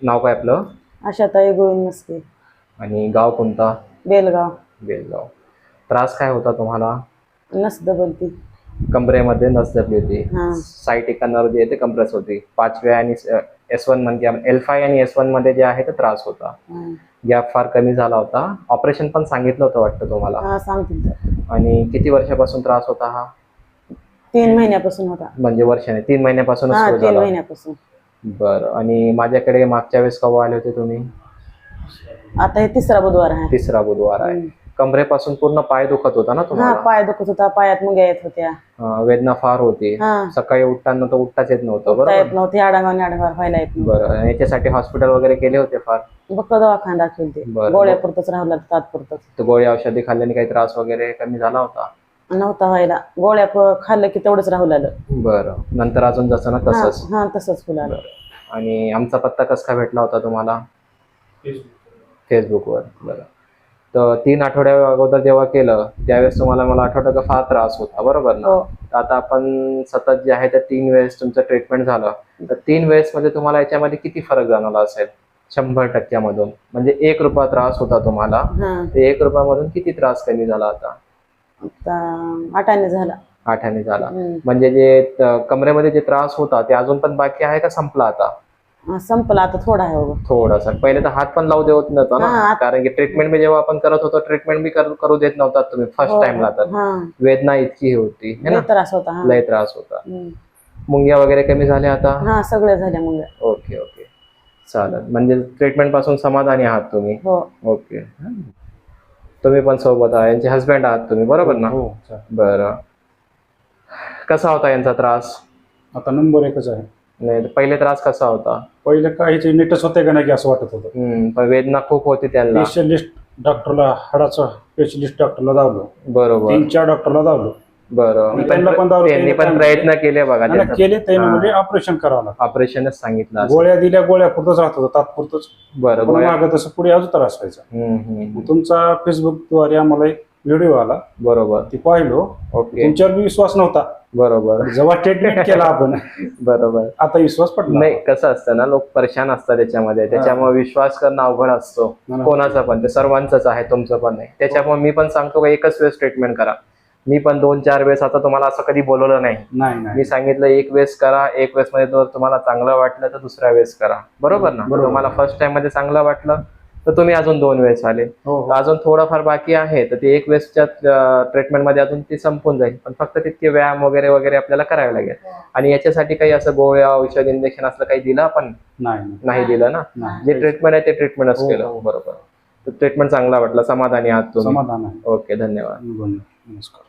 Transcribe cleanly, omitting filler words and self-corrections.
नाव काय आपलं? आशाताई गोविंद मस्के. आणि गाव कोणता? बेलगाव. बेलगाव. त्रास काय होता तुम्हाला? नस दबलती. कमरेमध्ये नस दबली होती. हा. साईट एकांवर जी आहे ते कंप्रेस होती. 5व्या आणि S1 म्हणजे L5 आणि S1 मध्ये जे आहे ते त्रास होता. गॅप फार कमी झाला होता. ऑपरेशन पण सांगितलं होतं वाटतं तुम्हाला? हा सांगतील. आणि किती वर्षापासून त्रास होता हा? 3 महिन्यापासून होता. म्हणजे वर्षाने 3 महिन्यापासूनच सुरू 3 झाला? महिन्यापासून. बरं. आणि माझ्याकडे मागच्या वेळेस केव्हा आले होते तुम्ही? आता हे 3रा बुधवार आहे. 3रा बुधवार आहे. कमरेपासून पूर्ण पाय दुखत होता ना हा तुम्हाला? पाय दुखत होता, पायात मुंग्या येत होत्या. वेदना फार होती. हा. सकाळी उठताना तर उठताच येत नव्हतं उठता बरोबर? येत नव्हती, आडांगावर व्हायला येत नव्हतं. बरं. याच्यासाठी हॉस्पिटल वगैरे केले होते फार? बक्कळ दवाखाना दाखवते. बरं. गोळ्यापुरतच राहिला तात्पुरतच. तर गोळी औषधी खाल्ल्याने काही त्रास वगैरे कमी झाला होता? नव्हता व्हायला. गोळ्या खाल्लं की तेवढंच राहुलं. बरं. नंतर अजून जसं ना तसंच? हा तसंच फुलालं. आणि आमचा पत्ता कसा काय भेटला होता तुम्हाला? फेसबुकवर. बरं. तर 3 आठवड्या अगोदर जेव्हा केलं त्यावेळेस तुम्हाला मला आठवतं का फार त्रास होता बरोबर ना? आता आपण सतत जे आहे त्या 3 वेळेस तुमचं ट्रीटमेंट झालं तर 3 वेळेस मध्ये तुम्हाला याच्यामध्ये किती फरक जाणवला असेल? 100% मधून म्हणजे ₹1 त्रास होता तुम्हाला, ते ₹1 मधून किती त्रास कमी झाला आता? 8 आणे झाला. 8 आणे झाला. म्हणजे जे कमरेमध्ये जे त्रास होता ते अजून पण बाकी आहे का संपला आता? संपला आता थोडा आहे. थोडासा. पहिले तर हात पण लावू देत नव्हता ना, कारण की ट्रीटमेंट मी जेव्हा आपण करत होतो ट्रीटमेंट बी करू देत नव्हता तुम्ही फर्स्ट टाइमला. तर वेदना इतकी होती है ना? लय त्रास होता. लय त्रास होता. मुंग्या वगैरे कमी झाल्या आता? हा सगळ्या झाल्या मुंग्या. ओके ओके चालेल. म्हणजे ट्रीटमेंट पासून समाधानी आहात तुम्ही? हो. ओके. तुम्ही पण सोबत आहे, यांचे हस्बंड आहात तुम्ही बरोबर ना? हो. बरं. कसा होता यांचा त्रास? आता नंबर 1च आहे. नाही पहिले त्रास कसा होता? पहिले काहीच नीटच होते का नाही असं वाटत होतं. पण वेदना खूप होती त्यांना. स्पेशलिस्ट डॉक्टरला, हाडाचा स्पेशलिस्ट डॉक्टरला धावलो. बरोबर. 3-4 डॉक्टरला धावलो. बरं. त्यांनी पण प्रयत्न केले बघा. केले त्यांनी म्हणजे ऑपरेशन करावं लागलं. ऑपरेशनच सांगितलं. गोळ्या दिल्या, गोळ्या पुरतच राहत होतं तात्पुरतच. बरं. मागं तसं पुढे अजून त्रास व्हायचा. तुमचा फेसबुकद्वारे आम्हाला एक व्हिडिओ आला. बरोबर. ती पाहिलो. तुमच्यावर बी विश्वास नव्हता. बरोबर. जेव्हा ट्रीटमेंट केला आपण बरोबर. आता विश्वास पडला. नाही कसं असतं ना, लोक परेशान असतात त्याच्यामुळे विश्वास करणं अवघड असतो कोणाचा पण. ते सर्वांचंच आहे, तुमचं पण नाही. त्याच्यामुळे मी पण सांगतो का एकच वेळेस ट्रीटमेंट करा. मी पण 2-4 वेळेस आता तुम्हाला असं कधी बोलवलं नाही. मी सांगितलं एक वेळेस करा, एक वेळेस मध्ये जर तुम्हाला चांगलं वाटलं तर दुसऱ्या वेळेस करा बरोबर ना? तुम्हाला फर्स्ट टाइम मध्ये चांगलं वाटलं तर तुम्ही अजून 2 वेळेस आले. अजून थोडंफार बाकी आहे तर ते 1 वेळेसच्या ट्रीटमेंट मध्ये अजून ते संपून जाईल. पण फक्त तितके व्यायाम वगैरे वगैरे आपल्याला करावे लागेल. आणि याच्यासाठी काही असं गोळ्या औषध इंजेक्शन असलं काही दिलं आपण? नाही दिलं ना. जे ट्रीटमेंट आहे ते ट्रीटमेंटच केलं बरोबर. ट्रीटमेंट चांगला वाटला, समाधानी आहात तुम्ही? समाधान आहे. ओके धन्यवाद. नमस्कार.